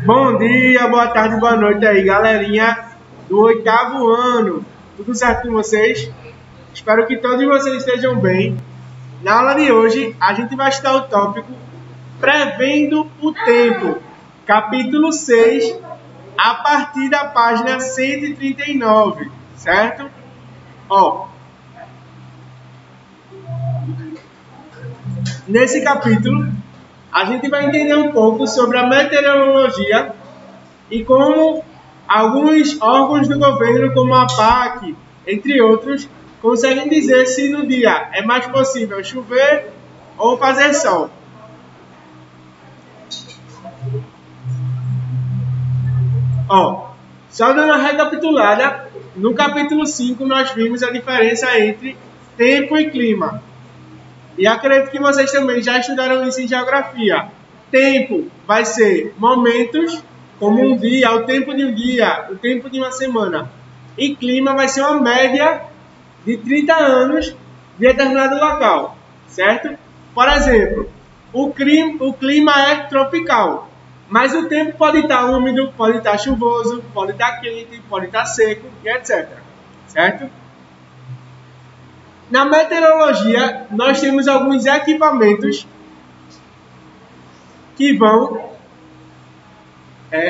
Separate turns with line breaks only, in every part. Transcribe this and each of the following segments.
Bom dia, boa tarde, boa noite aí, galerinha do 8º ano. Tudo certo com vocês? Espero que todos vocês estejam bem. Na aula de hoje, a gente vai estudar o tópico Prevendo o Tempo, capítulo 6, a partir da página 139, certo? Nesse capítulo, a gente vai entender um pouco sobre a meteorologia e como alguns órgãos do governo, como a APAC, entre outros, conseguem dizer se no dia é mais possível chover ou fazer sol. Só dando uma recapitulada, no capítulo 5 nós vimos a diferença entre tempo e clima. E acredito que vocês também já estudaram isso em geografia. Tempo vai ser momentos, como um dia, o tempo de um dia, o tempo de uma semana. E clima vai ser uma média de 30 anos de determinado local, certo? Por exemplo, o clima é tropical, mas o tempo pode estar úmido, pode estar chuvoso, pode estar quente, pode estar seco, e etc. Certo? Na meteorologia, nós temos alguns equipamentos que vão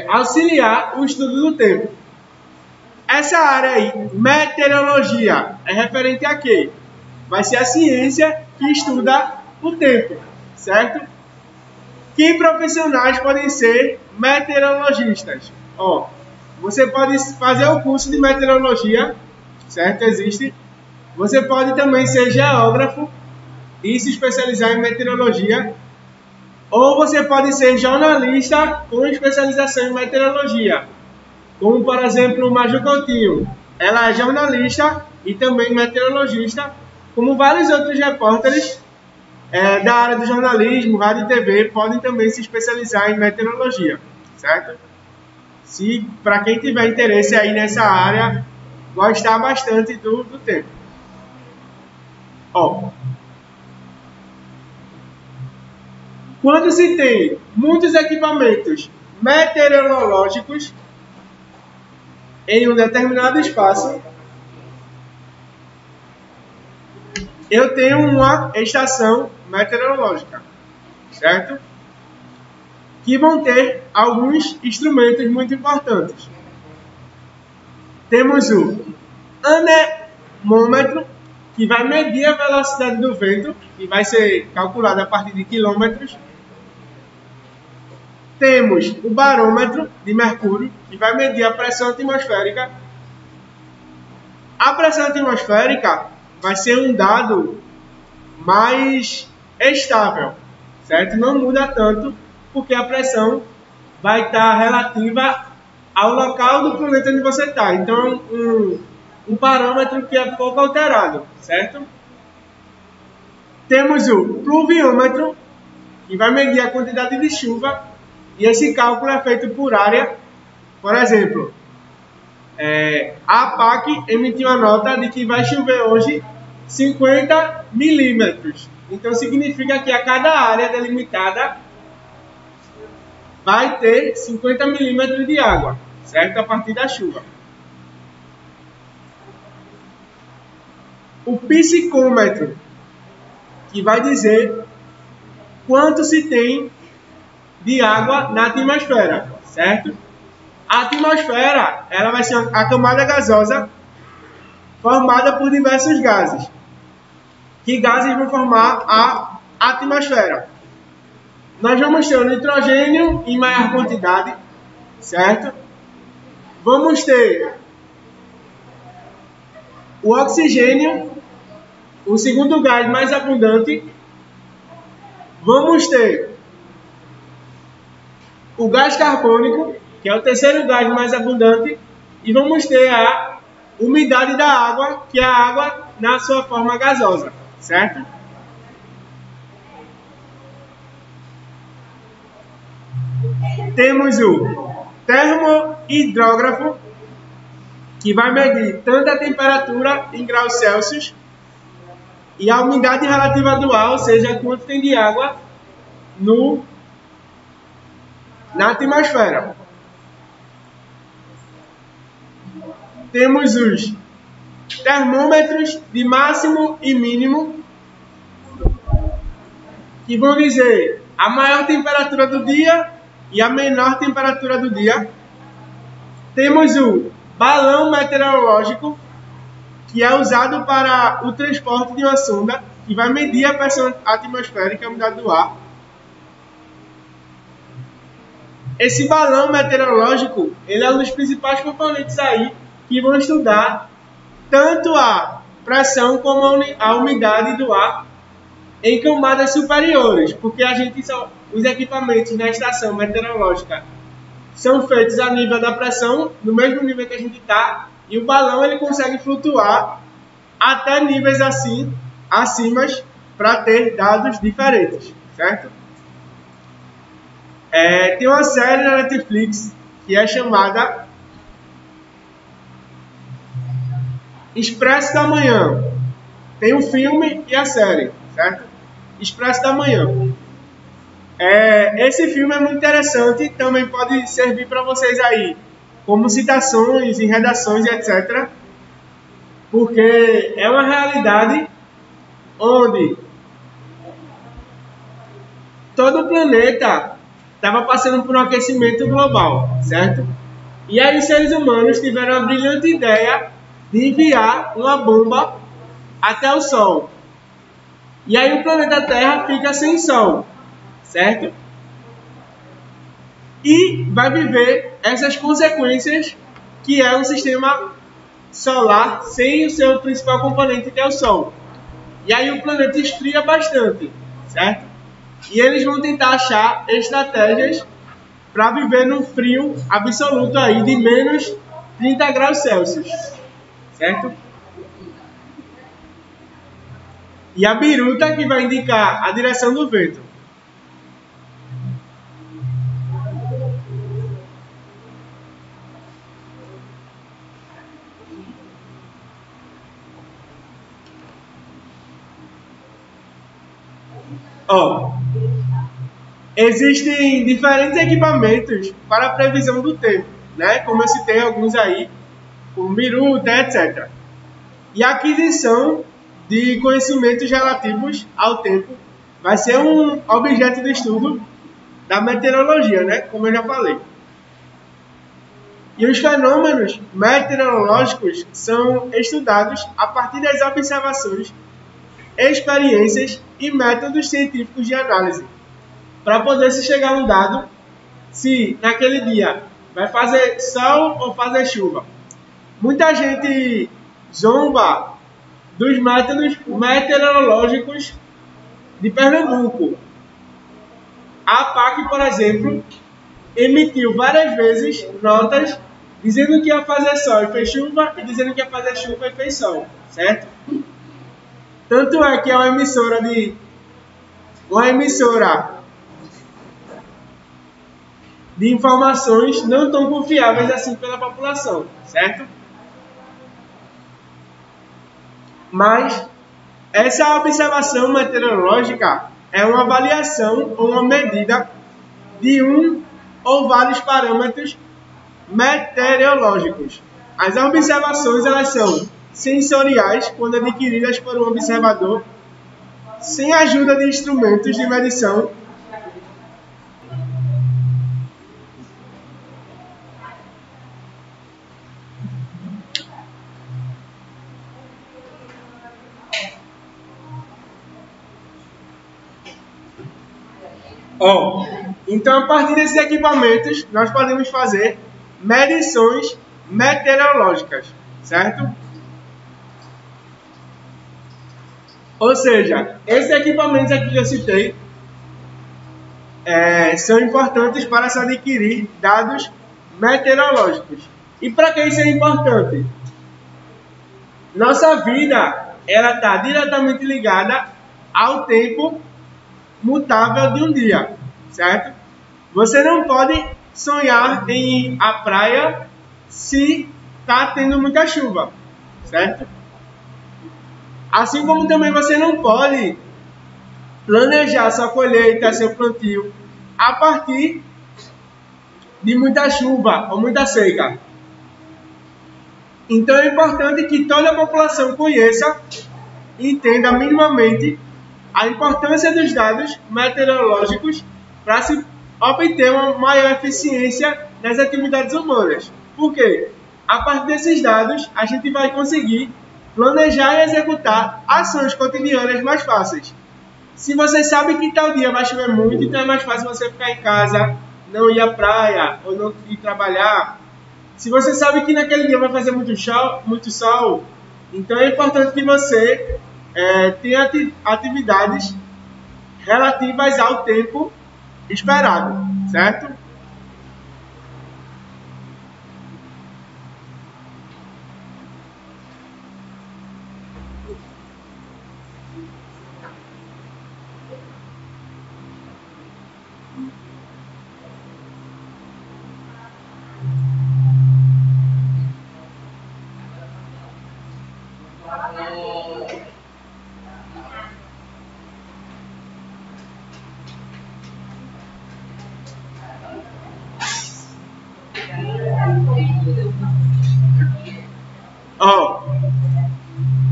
auxiliar o estudo do tempo. Essa área aí, meteorologia, é referente a quê? Vai ser a ciência que estuda o tempo, certo? Que profissionais podem ser meteorologistas? Você pode fazer o curso de meteorologia, certo? Existe. Você pode também ser geógrafo e se especializar em meteorologia. Ou você pode ser jornalista com especialização em meteorologia. Como, por exemplo, o Maju Coutinho. Ela é jornalista e também meteorologista. Como vários outros repórteres da área do jornalismo, rádio e TV, podem também se especializar em meteorologia. Certo? Se, para quem tiver interesse aí nessa área, gostar bastante do tempo. Quando se tem muitos equipamentos meteorológicos em um determinado espaço, eu tenho uma estação meteorológica, certo? Que vão ter alguns instrumentos muito importantes. Temos o anemômetro, que vai medir a velocidade do vento, e vai ser calculado a partir de quilômetros. Temos o barômetro de mercúrio, que vai medir a pressão atmosférica. A pressão atmosférica vai ser um dado mais estável, certo? Não muda tanto, porque a pressão vai estar relativa ao local do planeta onde você está. Então, um parâmetro que é pouco alterado, certo? Temos o pluviômetro, que vai medir a quantidade de chuva, e esse cálculo é feito por área. Por exemplo, a APAC emitiu a nota de que vai chover hoje 50 milímetros. Então, significa que a cada área delimitada vai ter 50 milímetros de água, certo? A partir da chuva. O psicômetro, que vai dizer quanto se tem de água na atmosfera, certo? A atmosfera, ela vai ser a camada gasosa formada por diversos gases. Que gases vão formar a atmosfera? Nós vamos ter o nitrogênio em maior quantidade, certo? Vamos ter o oxigênio, o segundo gás mais abundante. Vamos ter o gás carbônico, que é o terceiro gás mais abundante. E vamos ter a umidade da água, que é a água na sua forma gasosa, certo? Temos o termohidrógrafo, que vai medir tanto a temperatura em graus Celsius e a umidade relativa do ar, ou seja, quanto tem de água no na atmosfera. Temos os termômetros de máximo e mínimo, que vão dizer a maior temperatura do dia e a menor temperatura do dia. Temos o balão meteorológico, que é usado para o transporte de uma sonda, que vai medir a pressão atmosférica e a umidade do ar. Esse balão meteorológico, ele é um dos principais componentes aí que vão estudar tanto a pressão como a umidade do ar em camadas superiores, porque os equipamentos na estação meteorológica são feitos a nível da pressão, no mesmo nível que a gente está, e o balão ele consegue flutuar até níveis assim, acima, para ter dados diferentes, certo? Tem uma série na Netflix que é chamada Expresso da Manhã. Tem o filme e a série, certo? Expresso da Manhã. Esse filme é muito interessante, também pode servir para vocês aí, como citações em redações e etc. Porque é uma realidade onde todo o planeta estava passando por um aquecimento global, certo? E aí os seres humanos tiveram a brilhante ideia de enviar uma bomba até o Sol. E aí o planeta Terra fica sem Sol, certo? E vai viver essas consequências que é um sistema solar sem o seu principal componente, que é o Sol. E aí o planeta esfria bastante, certo? E eles vão tentar achar estratégias para viver num frio absoluto aí de menos 30 graus Celsius, certo? E a biruta que vai indicar a direção do vento. Existem diferentes equipamentos para a previsão do tempo, né? Como eu citei alguns aí, como biruta, etc. E a aquisição de conhecimentos relativos ao tempo vai ser um objeto de estudo da meteorologia, né? Como eu já falei. E os fenômenos meteorológicos são estudados a partir das observações, experiências e métodos científicos de análise, para poder se chegar a um dado se naquele dia vai fazer sol ou fazer chuva. Muita gente zomba dos métodos meteorológicos de Pernambuco. A APAC, por exemplo, emitiu várias vezes notas dizendo que ia fazer sol e fez chuva, e dizendo que ia fazer chuva e fez sol, certo? Tanto é que é uma emissora de informações não tão confiáveis assim pela população, certo? Mas essa observação meteorológica é uma avaliação ou uma medida de um ou vários parâmetros meteorológicos. As observações elas são sensoriais quando adquiridas por um observador sem a ajuda de instrumentos de medição. Então, a partir desses equipamentos, nós podemos fazer medições meteorológicas, certo? Ou seja, esses equipamentos aqui que eu citei são importantes para se adquirir dados meteorológicos. E para que isso é importante? Nossa vida ela está diretamente ligada ao tempo mutável de um dia, certo? Você não pode sonhar em ir à praia se está tendo muita chuva, certo? Assim como também você não pode planejar sua colheita, seu plantio, a partir de muita chuva ou muita seca. Então é importante que toda a população conheça e entenda minimamente a importância dos dados meteorológicos para se obter uma maior eficiência nas atividades humanas. Por quê? A partir desses dados, a gente vai conseguir planejar e executar ações cotidianas mais fáceis. Se você sabe que tal dia vai chover muito, então é mais fácil você ficar em casa, não ir à praia ou não ir trabalhar. Se você sabe que naquele dia vai fazer muito sol, então é importante que você tenha atividades relativas ao tempo esperado, certo?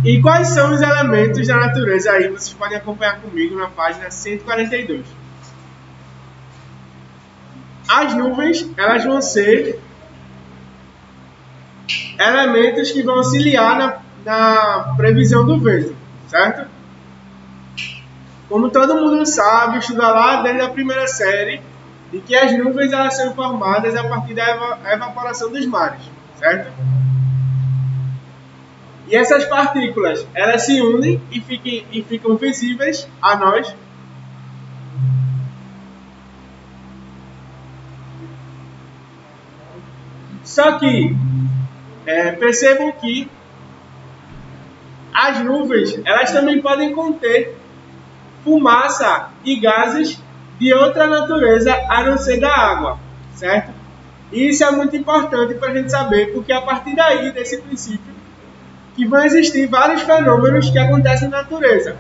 E quais são os elementos da natureza aí? Vocês podem acompanhar comigo na página 142. As nuvens, elas vão ser elementos que vão auxiliar na previsão do vento, certo? Como todo mundo sabe, estuda lá desde a primeira série, de que as nuvens elas são formadas a partir da evaporação dos mares, certo? E essas partículas, elas se unem e ficam visíveis a nós. Só que percebam que as nuvens, elas também podem conter fumaça e gases de outra natureza a não ser da água, certo? E isso é muito importante para a gente saber, porque a partir daí, desse princípio, que vão existir vários fenômenos que acontecem na natureza.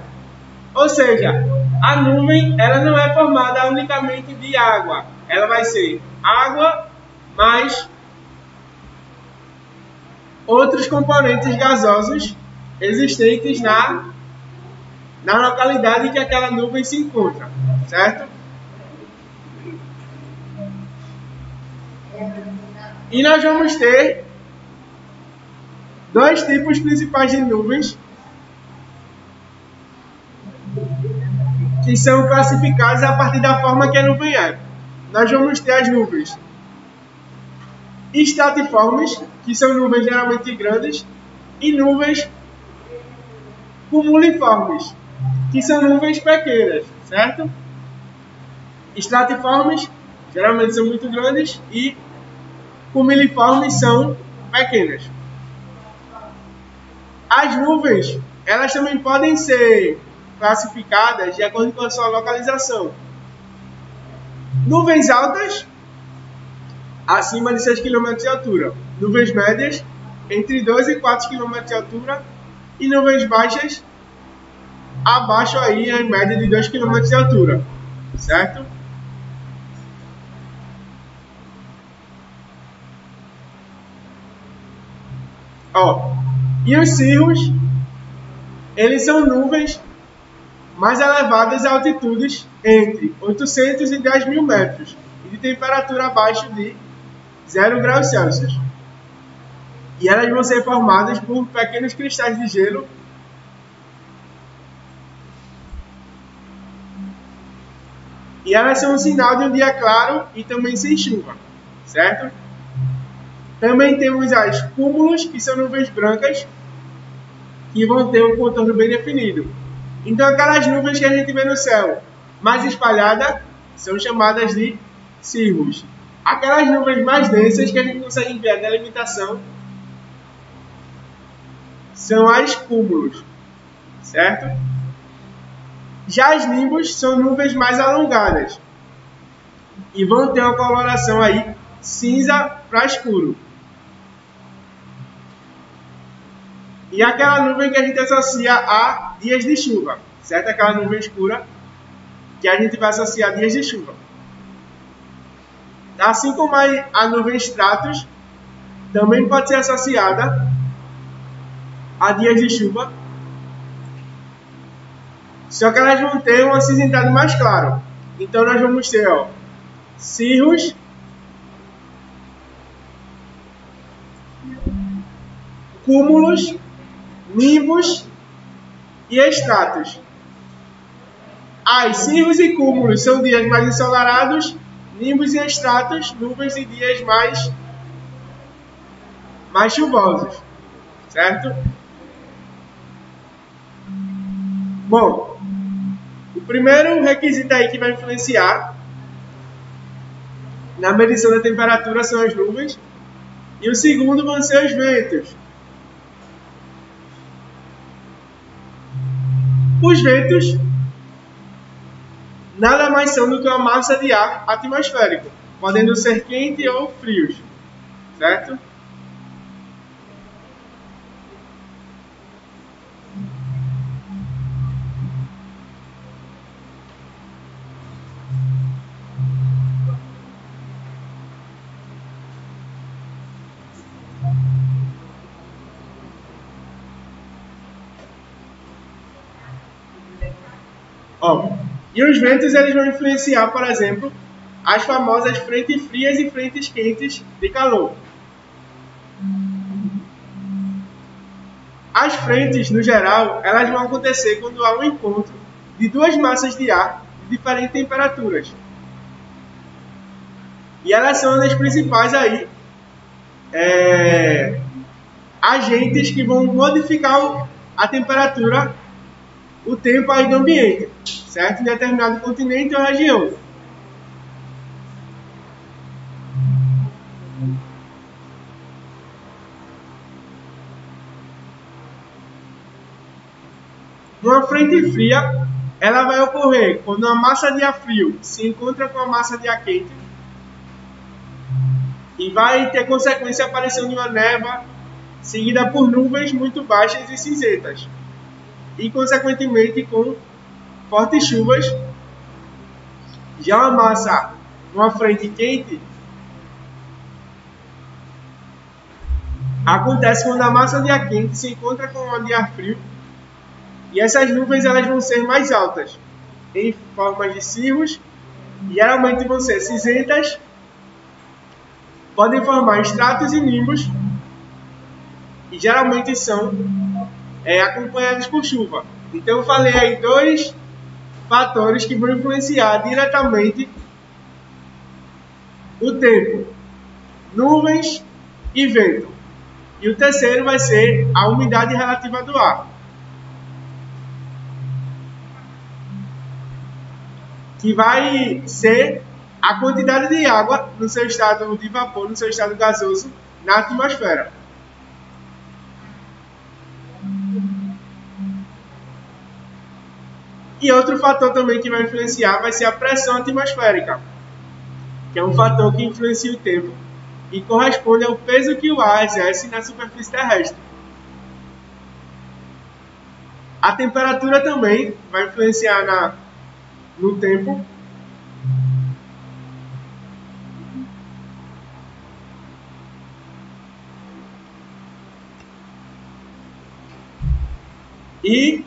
Ou seja, a nuvem ela não é formada unicamente de água. Ela vai ser água mais outros componentes gasosos existentes na localidade que aquela nuvem se encontra, certo? E nós vamos ter dois tipos principais de nuvens que são classificadas a partir da forma que a nuvem é. Nós vamos ter as nuvens estratiformes, que são nuvens geralmente grandes, e nuvens cumuliformes, que são nuvens pequenas, certo? Estratiformes geralmente são muito grandes e cumuliformes são pequenas. As nuvens, elas também podem ser classificadas de acordo com a sua localização. Nuvens altas, acima de 6 km de altura. Nuvens médias, entre 2 e 4 km de altura. E nuvens baixas, abaixo aí, em média de 2 km de altura. Certo? E os cirros, eles são nuvens mais elevadas a altitudes entre 800 e 10 mil metros e de temperatura abaixo de 0 graus Celsius. E elas vão ser formadas por pequenos cristais de gelo e elas são um sinal de um dia claro e também sem chuva, certo? Também temos as cúmulos, que são nuvens brancas, que vão ter um contorno bem definido. Então, aquelas nuvens que a gente vê no céu mais espalhadas são chamadas de cirros. Aquelas nuvens mais densas que a gente consegue ver a delimitação são as cúmulos, certo? Já as nimbos são nuvens mais alongadas e vão ter uma coloração aí cinza para escuro. E aquela nuvem que a gente associa a dias de chuva, certo? Aquela nuvem escura que a gente vai associar a dias de chuva. Assim como a nuvem stratus também pode ser associada a dias de chuva, só que elas vão ter um acinzentado mais claro. Então nós vamos ter, ó, cirrus, cúmulos, nimbos e estratos. As cirrus e cúmulos são dias mais ensolarados, nimbos e estratos, nuvens e dias mais chuvosos, certo? Bom, o primeiro requisito aí que vai influenciar na medição da temperatura são as nuvens, e o segundo vão ser os ventos. Os ventos nada mais são do que uma massa de ar atmosférico, podendo ser quente ou frios, certo? Ó, e os ventos eles vão influenciar, por exemplo, as famosas frentes frias e frentes quentes de calor. As frentes, no geral, elas vão acontecer quando há um encontro de duas massas de ar de diferentes temperaturas. E elas são as principais aí agentes que vão modificar a temperatura, o tempo aí do ambiente, certo? Em determinado continente ou região. Uma frente fria, ela vai ocorrer quando uma massa de ar frio se encontra com a massa de ar quente e vai ter consequência a aparição de uma névoa seguida por nuvens muito baixas e cinzentas e, consequentemente, com fortes chuvas. Já uma massa, uma frente quente, acontece quando a massa de ar quente se encontra com uma de ar frio e essas nuvens elas vão ser mais altas, em forma de cirros, e geralmente vão ser cinzentas, podem formar estratos e nimbos, e geralmente são acompanhados por chuva. Então eu falei aí dois fatores que vão influenciar diretamente o tempo: nuvens e vento. E o terceiro vai ser a umidade relativa do ar, que vai ser a quantidade de água no seu estado de vapor, no seu estado gasoso, na atmosfera. E outro fator também que vai influenciar vai ser a pressão atmosférica, que é um fator que influencia o tempo e corresponde ao peso que o ar exerce na superfície terrestre. A temperatura também vai influenciar no tempo. E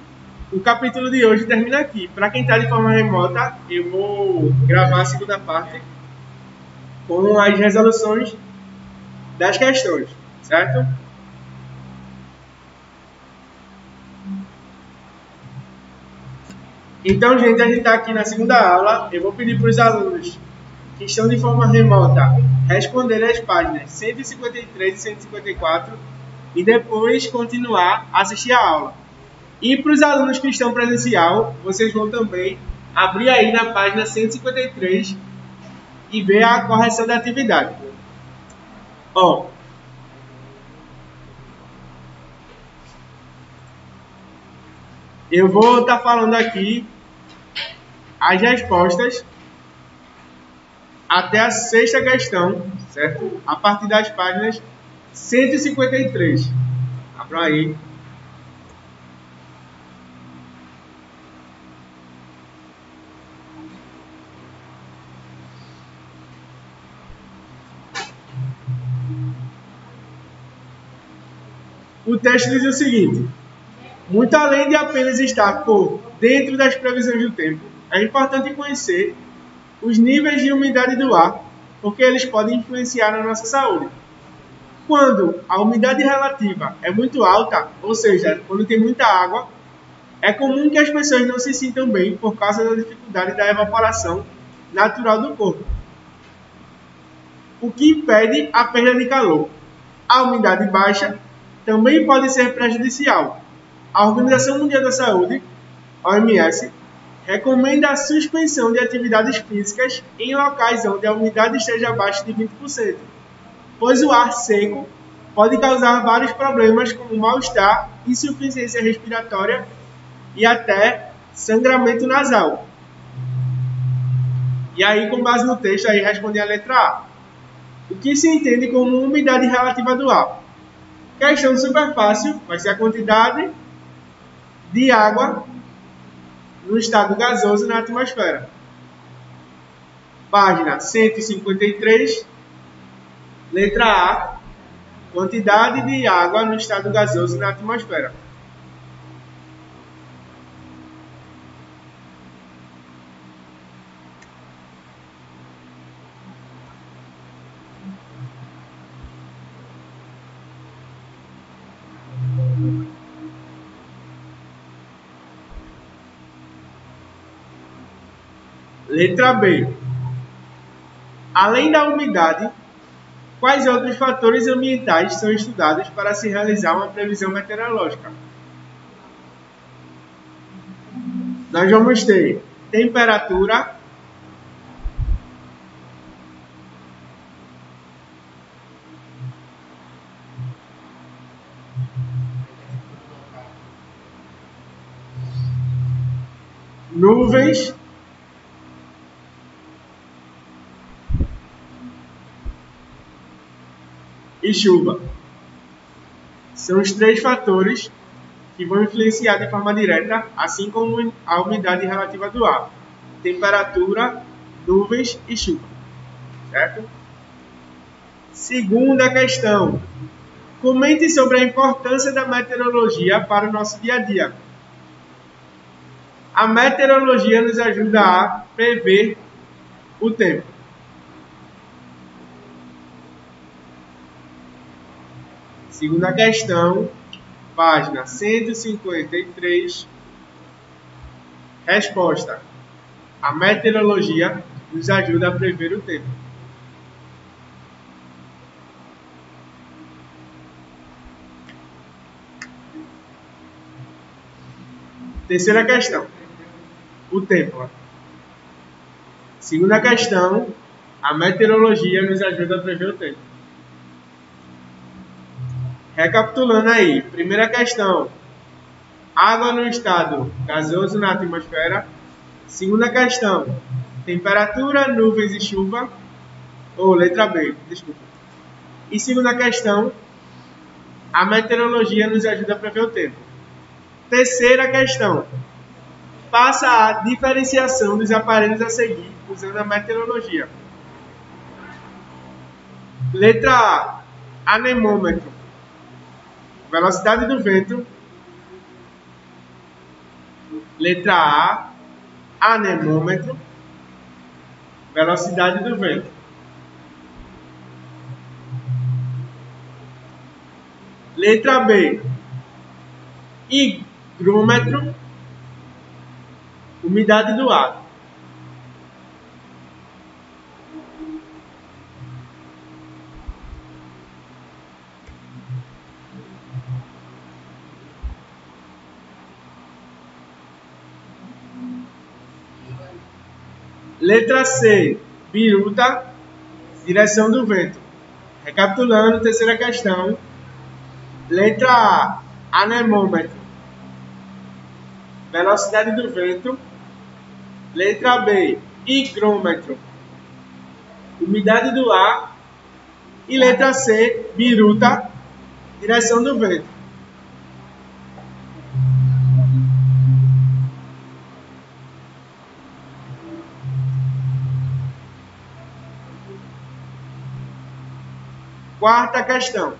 o capítulo de hoje termina aqui. Para quem está de forma remota, eu vou gravar a segunda parte com as resoluções das questões, certo? Então, gente, a gente está aqui na segunda aula. Eu vou pedir para os alunos que estão de forma remota responderem as páginas 153 e 154 e depois continuar a assistir a aula. E para os alunos que estão presencial, vocês vão também abrir aí na página 153 e ver a correção da atividade. Ó, eu vou estar falando aqui as respostas até a sexta questão, certo? A partir das páginas 153. Abra aí. o texto diz o seguinte: muito além de apenas estar por dentro das previsões do tempo, é importante conhecer os níveis de umidade do ar, porque eles podem influenciar na nossa saúde. Quando a umidade relativa é muito alta, ou seja, quando tem muita água, é comum que as pessoas não se sintam bem por causa da dificuldade da evaporação natural do corpo, o que impede a perda de calor. A umidade baixa também pode ser prejudicial. A Organização Mundial da Saúde, OMS, recomenda a suspensão de atividades físicas em locais onde a umidade esteja abaixo de 20%, pois o ar seco pode causar vários problemas como mal-estar, insuficiência respiratória e até sangramento nasal. E aí, com base no texto, aí responde a letra A. O que se entende como umidade relativa do ar? Questão super fácil, vai ser a quantidade de água no estado gasoso na atmosfera. Página 153, letra A, quantidade de água no estado gasoso na atmosfera. Letra B. Além da umidade, quais outros fatores ambientais são estudados para se realizar uma previsão meteorológica? Nós vamos ter temperatura, nuvens e chuva. São os três fatores que vão influenciar de forma direta, assim como a umidade relativa do ar: temperatura, nuvens e chuva. Certo? Segunda questão. Comente sobre a importância da meteorologia para o nosso dia a dia. A meteorologia nos ajuda a prever o tempo. Segunda questão, página 153. Resposta: a meteorologia nos ajuda a prever o tempo. Terceira questão, o tempo. Segunda questão, a meteorologia nos ajuda a prever o tempo. Recapitulando aí, primeira questão, água no estado gasoso na atmosfera. Segunda questão, temperatura, nuvens e chuva. Ou letra B, desculpa. E segunda questão, a meteorologia nos ajuda a prever o tempo. Terceira questão, faça a diferenciação dos aparelhos a seguir usando a meteorologia. Letra A, anemômetro. Velocidade do vento. Letra A, anemômetro. Velocidade do vento. Letra B, higrômetro. Umidade do ar. Letra C, biruta, direção do vento. Recapitulando, terceira questão. Letra A, anemômetro. Velocidade do vento. Letra B, higrômetro. Umidade do ar. E letra C, biruta, direção do vento. Quarta questão.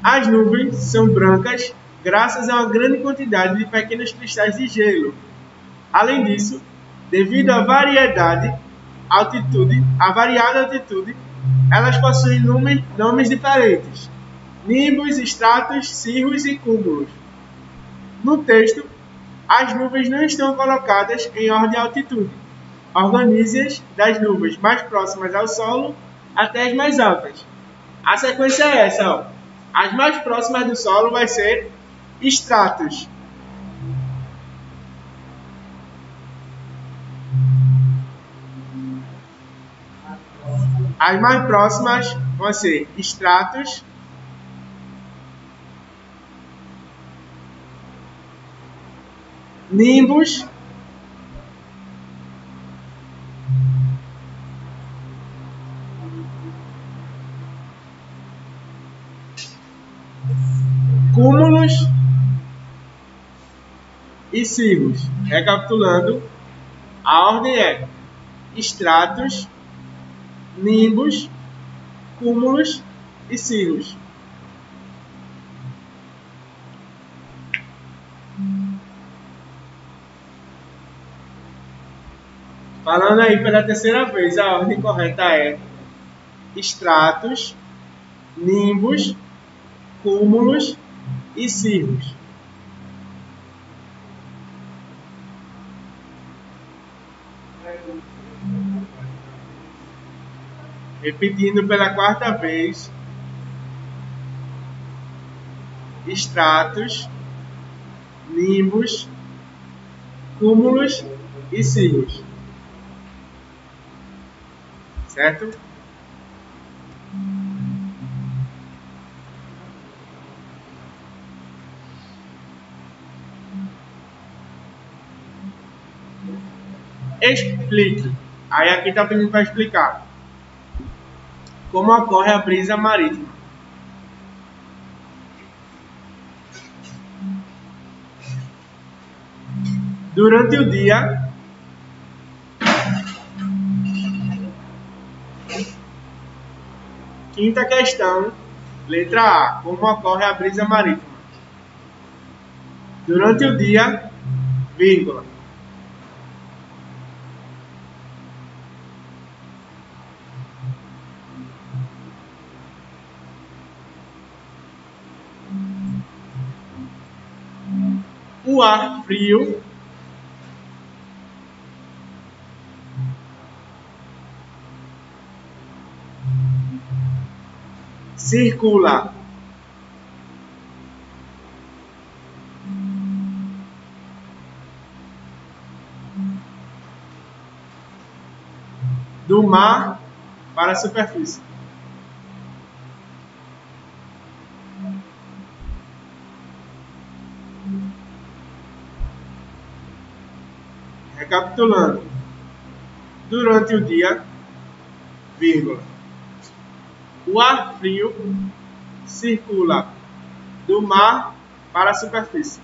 As nuvens são brancas graças a uma grande quantidade de pequenos cristais de gelo. Além disso, devido à variada altitude, elas possuem nomes diferentes: nimbos, estratos, cirros e cúmulos. No texto, as nuvens não estão colocadas em ordem de altitude. Organize-as das nuvens mais próximas ao solo até as mais altas. A sequência é essa, ó. As mais próximas do solo vai ser estratos. As mais próximas vão ser estratos, nimbos, cúmulos e cirros. Recapitulando, a ordem é estratos, nimbos, cúmulos e cirros. Falando aí pela terceira vez, a ordem correta é estratos, nimbos, cúmulos e cirros. Repetindo pela quarta vez: estratos, nimbos, cúmulos e cirros. Certo? Explique. Aí aqui está pedindo para explicar como ocorre a brisa marítima. Durante o dia, quinta questão, letra A. Como ocorre a brisa marítima? Durante o dia, vírgula. O ar frio circula do mar para a superfície. Recapitulando, durante o dia, vírgula, o ar frio circula do mar para a superfície.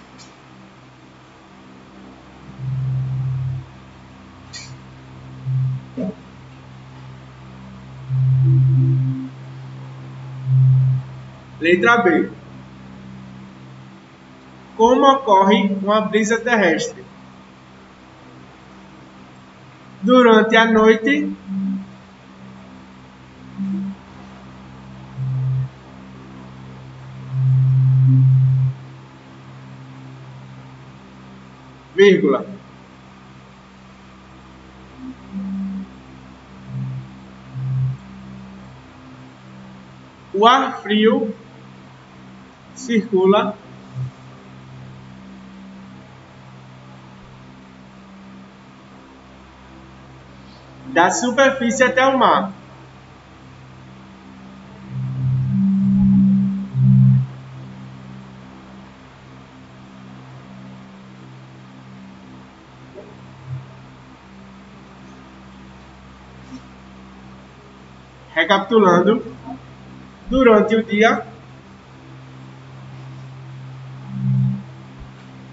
Letra B. Como ocorre uma brisa terrestre? Durante a noite, vírgula, o ar frio circula da superfície até o mar. Recapitulando, durante o dia,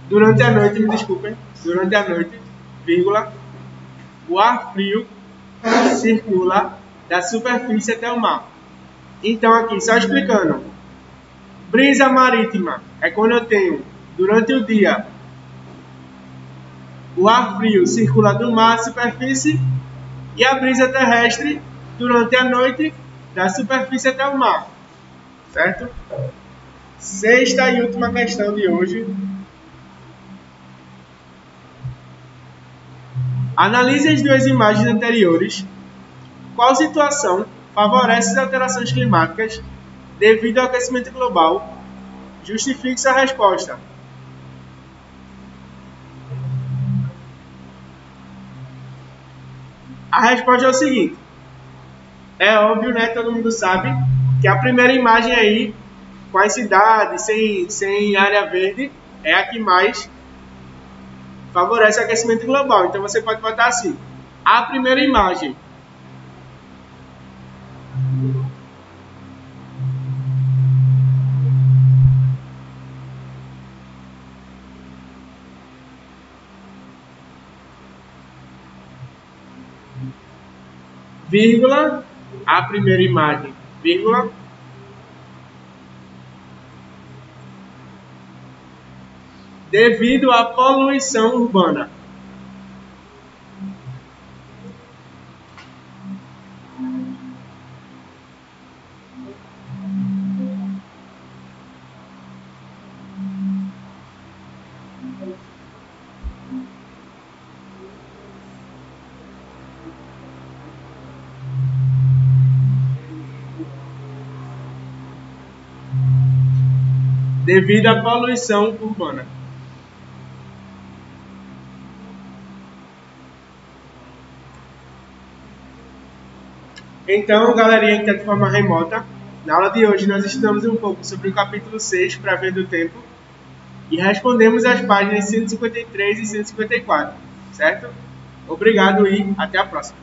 durante a noite, me desculpem, durante a noite, vírgula, o ar frio circula da superfície até o mar. Então aqui, só explicando, Brisa marítima é quando eu tenho, durante o dia, o ar frio circula do mar à superfície e a brisa terrestre durante a noite da superfície até o mar. Certo? Sexta e última questão de hoje. Analise as duas imagens anteriores. Qual situação favorece as alterações climáticas devido ao aquecimento global? Justifique sua resposta. A resposta é o seguinte. É óbvio, né? Todo mundo sabe que a primeira imagem aí, com as cidades, sem área verde, é a que mais favorece o aquecimento global. Então você pode botar assim. A primeira imagem. Vírgula, a primeira imagem, vírgula, devido à poluição urbana. Devido à poluição urbana. Então, galerinha que está de forma remota, na aula de hoje nós estudamos um pouco sobre o capítulo 6, Prever do Tempo, e respondemos as páginas 153 e 154, certo? Obrigado e até a próxima.